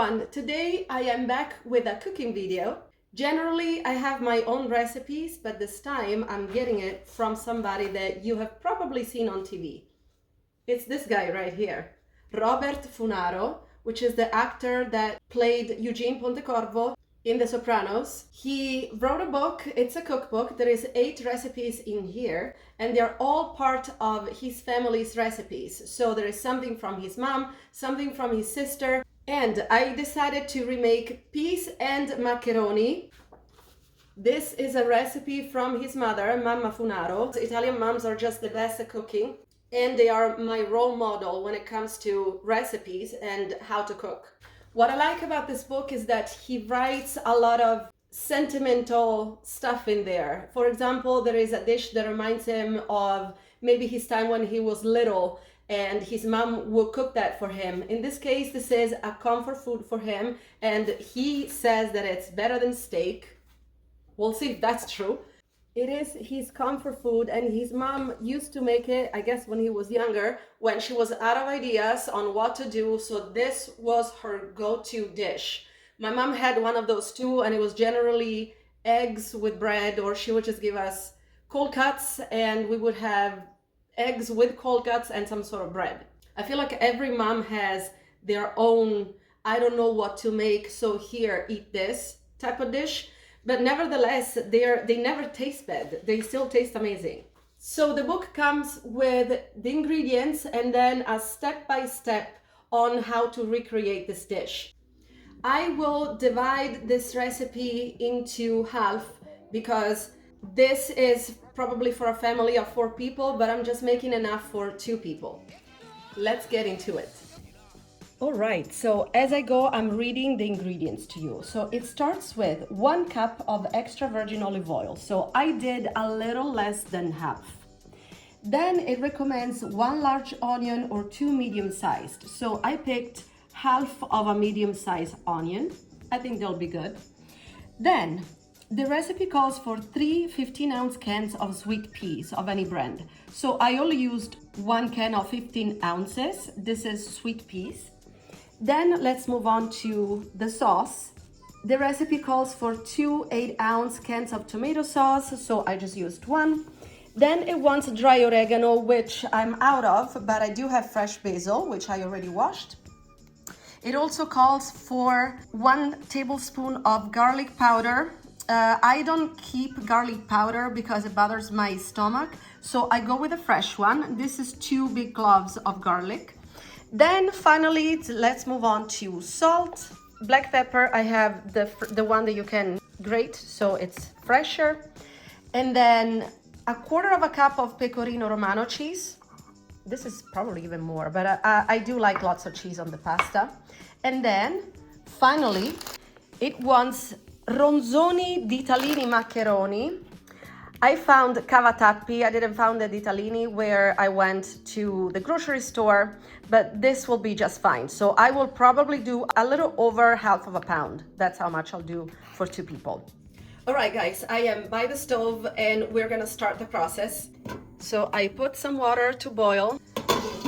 everyone, today I am back with a cooking video. Generally I have my own recipes, but this time I'm getting it from somebody that you have probably seen on TV. It's this guy right here, Robert Funaro, which is the actor that played Eugene Pontecorvo in The Sopranos. He wrote a book, it's a cookbook, there is 8 recipes in here, and they're all part of his family's recipes. So there is something from his mom, something from his sister, and I decided to remake peas and macaroni. This is a recipe from his mother, Mamma Funaro. Italian moms are just the best at cooking, and they are my role model when it comes to recipes and how to cook. What I like about this book is that he writes a lot of sentimental stuff in there. For example, there is a dish that reminds him of maybe his time when he was little and his mom would cook that for him. In this case, this is a comfort food for him, and he says that it's better than steak. We'll see if that's true. It is his comfort food, and his mom used to make it, I guess, when he was younger, when she was out of ideas on what to do. So this was her go-to dish. My mom had one of those too, and it was generally eggs with bread, or she would just give us cold cuts, and we would have eggs with cold cuts and some sort of bread. I feel like every mom has their own, I don't know what to make, so here, eat this type of dish. But nevertheless, they never taste bad. They still taste amazing. So the book comes with the ingredients and then a step-by-step on how to recreate this dish. I will divide this recipe into half because this is probably for a family of 4 people, but I'm just making enough for 2 people. Let's get into it. All right, so as I go, I'm reading the ingredients to you. So it starts with 1 cup of extra virgin olive oil. So I did a little less than half. Then it recommends 1 large onion or 2 medium-sized. So I picked half of a medium-sized onion. I think they'll be good. Then the recipe calls for 3 15-ounce cans of sweet peas of any brand. So I only used 1 can of 15 ounces. This is sweet peas. Then let's move on to the sauce. The recipe calls for 2 8-ounce cans of tomato sauce, so I just used 1. Then it wants dry oregano, which I'm out of, but I do have fresh basil, which I already washed. It also calls for 1 tablespoon of garlic powder. I don't keep garlic powder because it bothers my stomach, so I go with a fresh one. This is 2 big cloves of garlic. Then finally, let's move on to salt. Black pepper, I have the one that you can grate, so it's fresher. And then 1/4 cup of Pecorino Romano cheese. This is probably even more, but I do like lots of cheese on the pasta. And then finally, it wants ronzoni di Talini macaroni. I found cavatappi, I didn't find the ditalini where I went to the grocery store, but this will be just fine. So I will probably do a little over half of a pound. That's how much I'll do for 2 people. All right, guys, I am by the stove and we're gonna start the process. So I put some water to boil.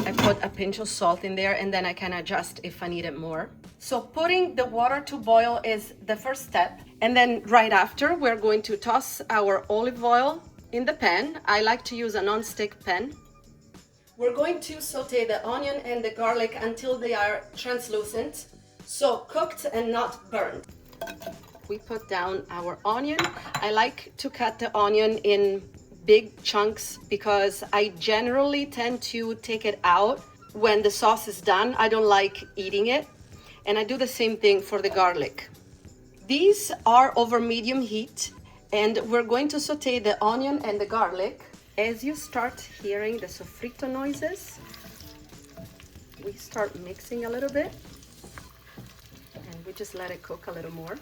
I put a pinch of salt in there, and then I can adjust if I need it more. So putting the water to boil is the first step. And then right after, we're going to toss our olive oil in the pan. I like to use a non-stick pan. We're going to saute the onion and the garlic until they are translucent, so cooked and not burned. We put down our onion. I like to cut the onion in big chunks because I generally tend to take it out when the sauce is done. I don't like eating it. And I do the same thing for the garlic. These are over medium heat, and we're going to saute the onion and the garlic. As you start hearing the sofrito noises, we start mixing a little bit, and we just let it cook a little more.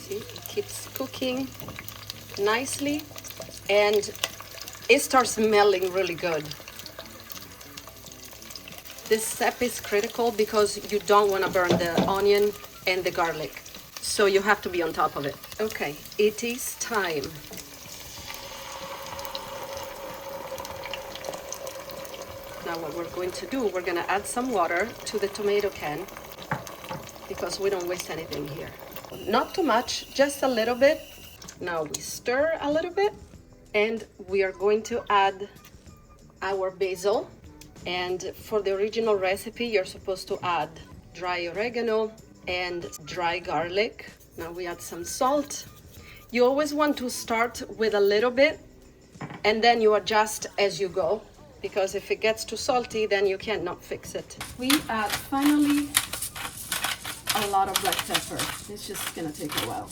See, it keeps cooking nicely, and it starts smelling really good. This step is critical because you don't want to burn the onion and the garlic, so you have to be on top of it. Okay, it is time. Now what we're going to do, we're going to add some water to the tomato can because we don't waste anything here. Not too much, just a little bit. Now we stir a little bit, and we are going to add our basil. And for the original recipe, you're supposed to add dry oregano and dry garlic. Now we add some salt. You always want to start with a little bit and then you adjust as you go, because if it gets too salty, then you cannot fix it. We add finally a lot of black pepper. It's just gonna take a while.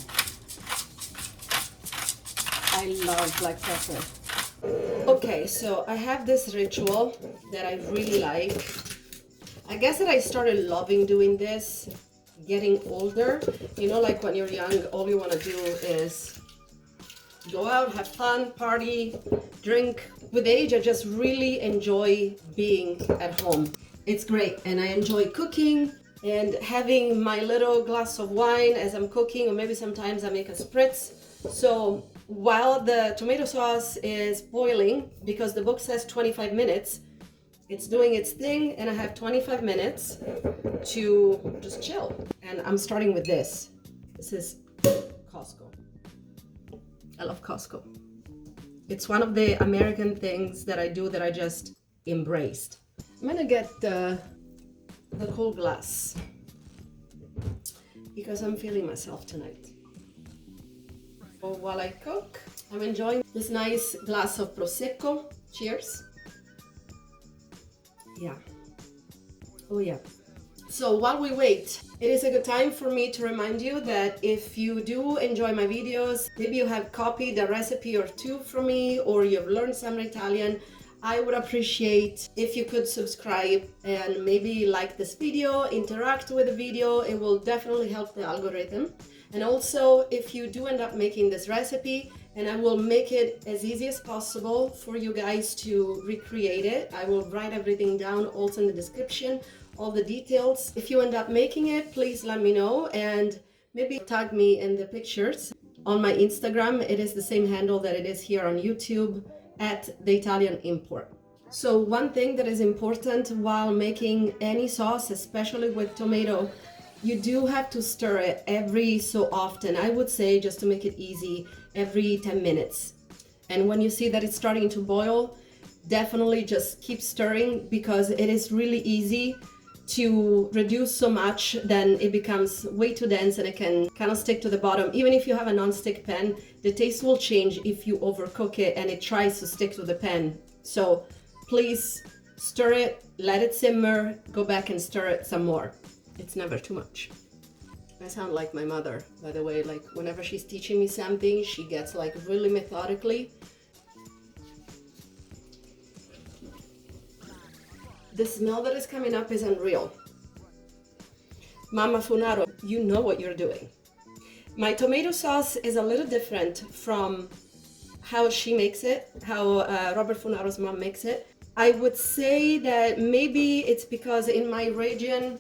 I love black pepper. Okay, so I have this ritual that I really like. I guess that I started loving doing this getting older. You know, like when you're young, all you want to do is go out, have fun, party, drink. With age, I just really enjoy being at home. It's great, and I enjoy cooking and having my little glass of wine as I'm cooking, or maybe sometimes I make a spritz. So while the tomato sauce is boiling, because the book says 25 minutes, it's doing its thing, and I have 25 minutes to just chill. And I'm starting with this. This is Costco. I love Costco. It's one of the American things that I do that I just embraced. I'm gonna get the cool glass because I'm feeling myself tonight. So while I cook, I'm enjoying this nice glass of Prosecco. Cheers. Yeah. Oh yeah. So while we wait, it is a good time for me to remind you that if you do enjoy my videos, maybe you have copied a recipe or two from me, or you've learned some Italian, I would appreciate if you could subscribe and maybe like this video, interact with the video. It will definitely help the algorithm. And also, if you do end up making this recipe, and I will make it as easy as possible for you guys to recreate it. I will write everything down also in the description, all the details. If you end up making it, please let me know and maybe tag me in the pictures. On my Instagram, it is the same handle that it is here on YouTube, @TheItalianImport. So one thing that is important while making any sauce, especially with tomato, you do have to stir it every so often. I would say, just to make it easy, every 10 minutes. And when you see that it's starting to boil, definitely just keep stirring, because it is really easy to reduce so much, then it becomes way too dense and it can kind of stick to the bottom. Even if you have a non-stick pan, the taste will change if you overcook it and it tries to stick to the pan. So please stir it, let it simmer, go back and stir it some more. It's never too much. I sound like my mother, by the way. Like whenever she's teaching me something, she gets like really methodically. The smell that is coming up is unreal. Mama Funaro, you know what you're doing. My tomato sauce is a little different from how she makes it, how Robert Funaro's mom makes it. I would say that maybe it's because in my region,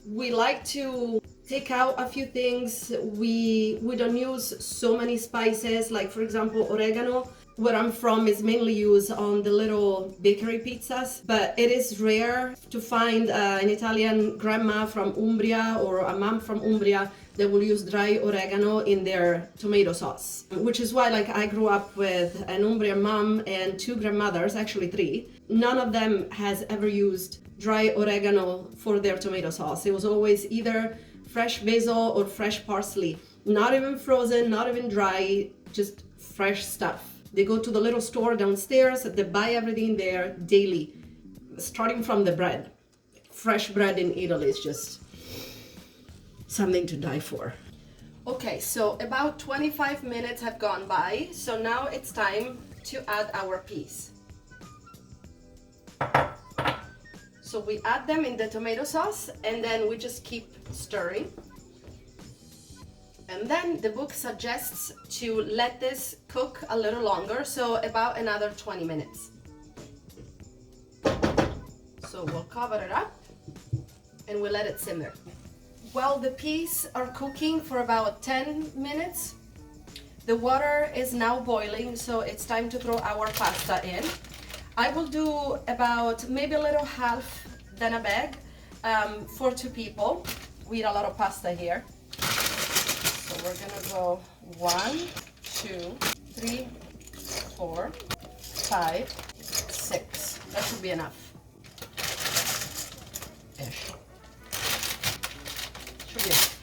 we like to take out a few things. We don't use so many spices, like for example oregano. Where I'm from is mainly used on the little bakery pizzas, but it is rare to find an Italian grandma from Umbria or a mom from Umbria that will use dry oregano in their tomato sauce. Which is why, like, I grew up with an Umbrian mom and two grandmothers, actually three. None of them has ever used dry oregano for their tomato sauce. It was always either fresh basil or fresh parsley. Not even frozen, not even dry, just fresh stuff. They go to the little store downstairs, they buy everything there daily, starting from the bread. Fresh bread in Italy is just something to die for. Okay, so about 25 minutes have gone by, so now it's time to add our peas. So we add them in the tomato sauce, and then we just keep stirring. And then the book suggests to let this cook a little longer, so about another 20 minutes. So we'll cover it up and we'll let it simmer. While the peas are cooking for about 10 minutes, the water is now boiling, so it's time to throw our pasta in. I will do about maybe a little half than a bag for 2 people. eat a lot of pasta here. So we're gonna go 1, 2, 3, 4, 5, 6. That should be enough. Ish. Should be enough.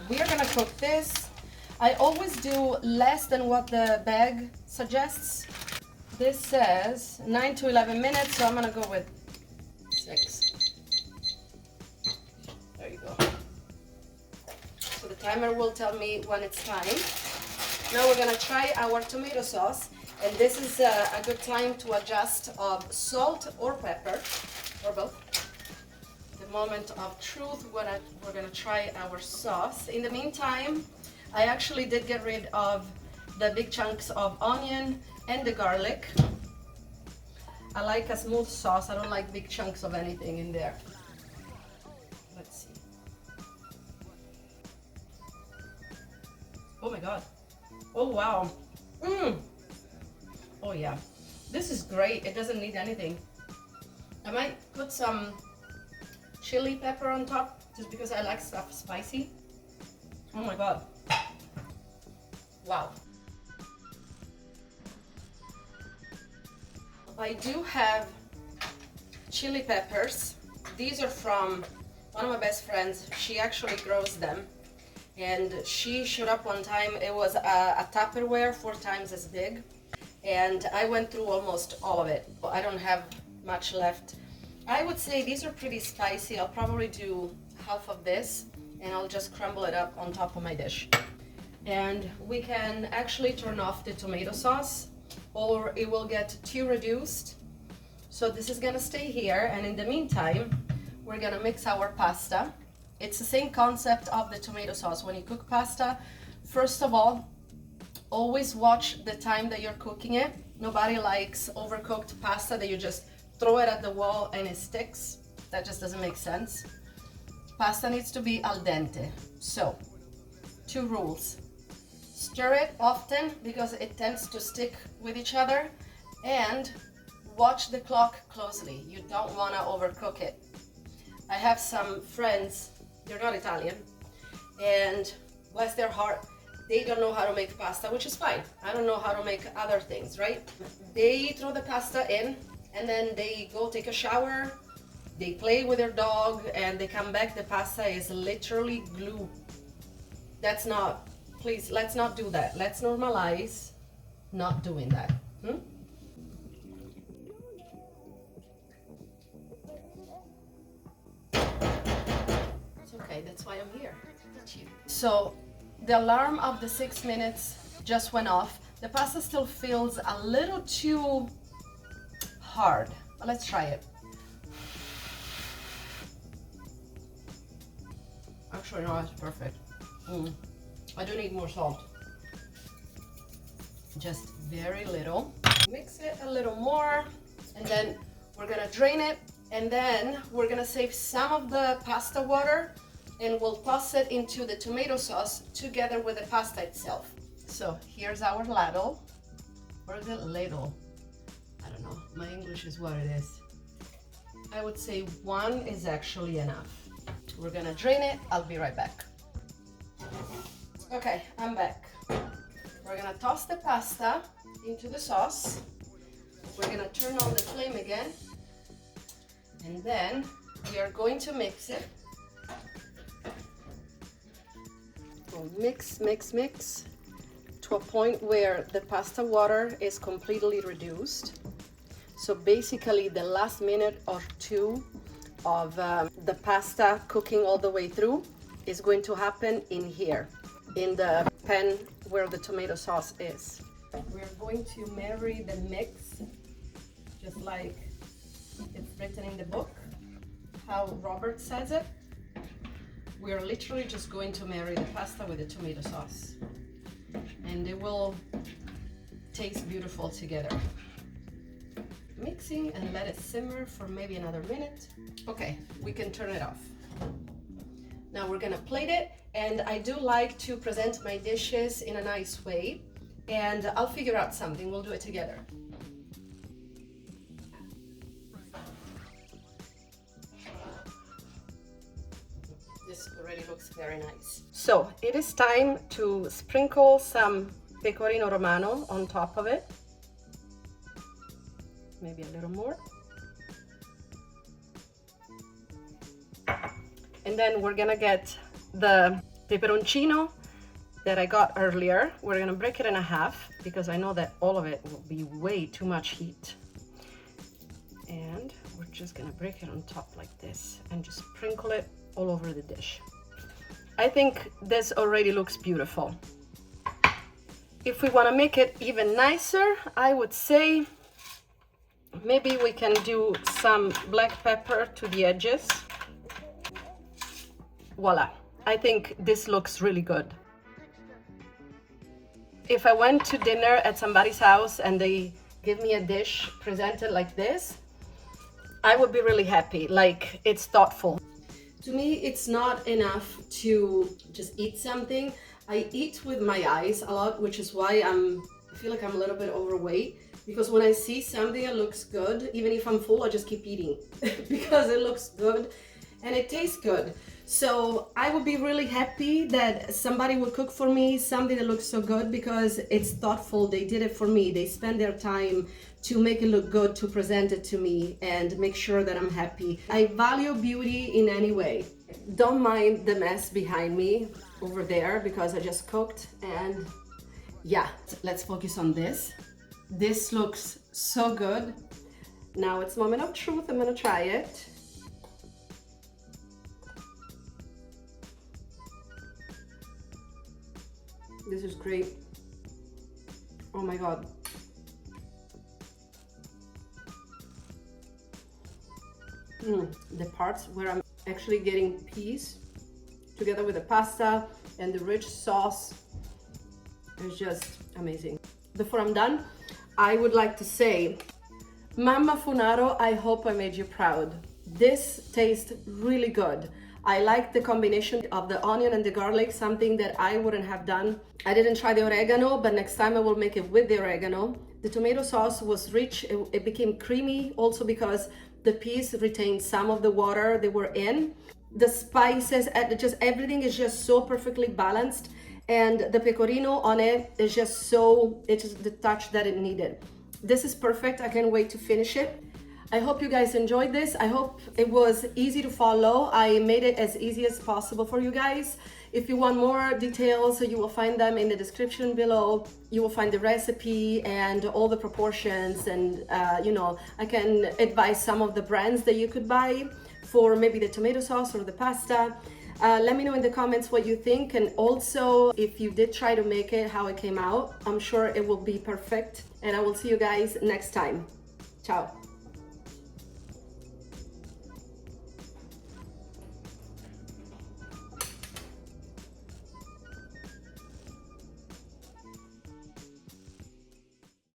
We are gonna cook this. I always do less than what the bag suggests. This says 9 to 11 minutes, so I'm gonna go with 6. There you go. So the timer will tell me when it's time. Now we're gonna try our tomato sauce, and this is a good time to adjust of salt or pepper, or both. The moment of truth when we're gonna try our sauce. In the meantime, I actually did get rid of the big chunks of onion and the garlic. I like a smooth sauce. I don't like big chunks of anything in there. Let's see. Oh my God. Oh wow. Oh yeah. This is great. It doesn't need anything. I might put some chili pepper on top just because I like stuff spicy. Oh my God. Wow. I do have chili peppers. These are from one of my best friends. She actually grows them. And she showed up one time. It was a Tupperware 4 times as big. And I went through almost all of it. I don't have much left. I would say these are pretty spicy. I'll probably do half of this and I'll just crumble it up on top of my dish. And we can actually turn off the tomato sauce or it will get too reduced. So this is gonna stay here, and in the meantime, we're gonna mix our pasta. It's the same concept of the tomato sauce. When you cook pasta, first of all, always watch the time that you're cooking it. Nobody likes overcooked pasta that you just throw it at the wall and it sticks. That just doesn't make sense. Pasta needs to be al dente. So, 2 rules. Stir it often because it tends to stick with each other, and watch the clock closely. You don't want to overcook it. I have some friends, they're not Italian, and bless their heart, they don't know how to make pasta, which is fine. I don't know how to make other things, right? They throw the pasta in and then they go take a shower, they play with their dog, and they come back, the pasta is literally glue. That's not, please, let's not do that. Let's normalize not doing that. It's okay, that's why I'm here. So the alarm of the 6 minutes just went off. The pasta still feels a little too hard, but let's try it. Actually, no, it's perfect. I do need more salt. Just very little. Mix it a little more, and then we're gonna drain it, and then we're gonna save some of the pasta water, and we'll toss it into the tomato sauce together with the pasta itself. So here's our ladle. Or is it ladle? I don't know. My English is what it is. I would say 1 is actually enough. We're gonna drain it. I'll be right back. Okay, I'm back. We're gonna toss the pasta into the sauce. We're gonna turn on the flame again. And then we are going to mix it. We'll mix, mix, mix to a point where the pasta water is completely reduced. So basically the last minute or 2 of the pasta cooking all the way through is going to happen in here, in the pan where the tomato sauce is. We're going to marry the mix, just like it's written in the book, how Robert says it. We're literally just going to marry the pasta with the tomato sauce, and it will taste beautiful together. Mixing and let it simmer for maybe another minute. Okay, we can turn it off. Now we're gonna plate it, and I do like to present my dishes in a nice way, and I'll figure out something. We'll do it together. This already looks very nice. So it is time to sprinkle some Pecorino Romano on top of it. Maybe a little more. And then we're gonna get the peperoncino that I got earlier. We're gonna break it in half because I know that all of it will be way too much heat. And we're just gonna break it on top like this and just sprinkle it all over the dish. I think this already looks beautiful. If we wanna make it even nicer, I would say maybe we can do some black pepper to the edges. Voila, I think this looks really good. If I went to dinner at somebody's house and they give me a dish presented like this, I would be really happy, like it's thoughtful. To me, it's not enough to just eat something. I eat with my eyes a lot, which is why I feel like I'm a little bit overweight, because when I see something that looks good, even if I'm full, I just keep eating because it looks good and it tastes good. So I would be really happy that somebody would cook for me something that looks so good because it's thoughtful. They did it for me. They spend their time to make it look good, to present it to me and make sure that I'm happy. I value beauty in any way. Don't mind the mess behind me over there because I just cooked, and yeah, let's focus on this. This looks so good. Now it's moment of truth. I'm gonna try it. This is great. Oh my God. The parts where I'm actually getting peas together with the pasta and the rich sauce is just amazing. Before I'm done, I would like to say, Mama Funaro, I hope I made you proud. This tastes really good. I like the combination of the onion and the garlic, something that I wouldn't have done. I didn't try the oregano, but next time I will make it with the oregano. The tomato sauce was rich. It became creamy also because the peas retained some of the water they were in. The spices, just everything is just so perfectly balanced. And the pecorino on it is just so, it's just the touch that it needed. This is perfect. I can't wait to finish it. I hope you guys enjoyed this. I hope it was easy to follow. I made it as easy as possible for you guys. If you want more details, you will find them in the description below. You will find the recipe and all the proportions, and you know, I can advise some of the brands that you could buy for maybe the tomato sauce or the pasta. Let me know in the comments what you think, and also if you did try to make it, how it came out. I'm sure it will be perfect, and I will see you guys next time. Ciao.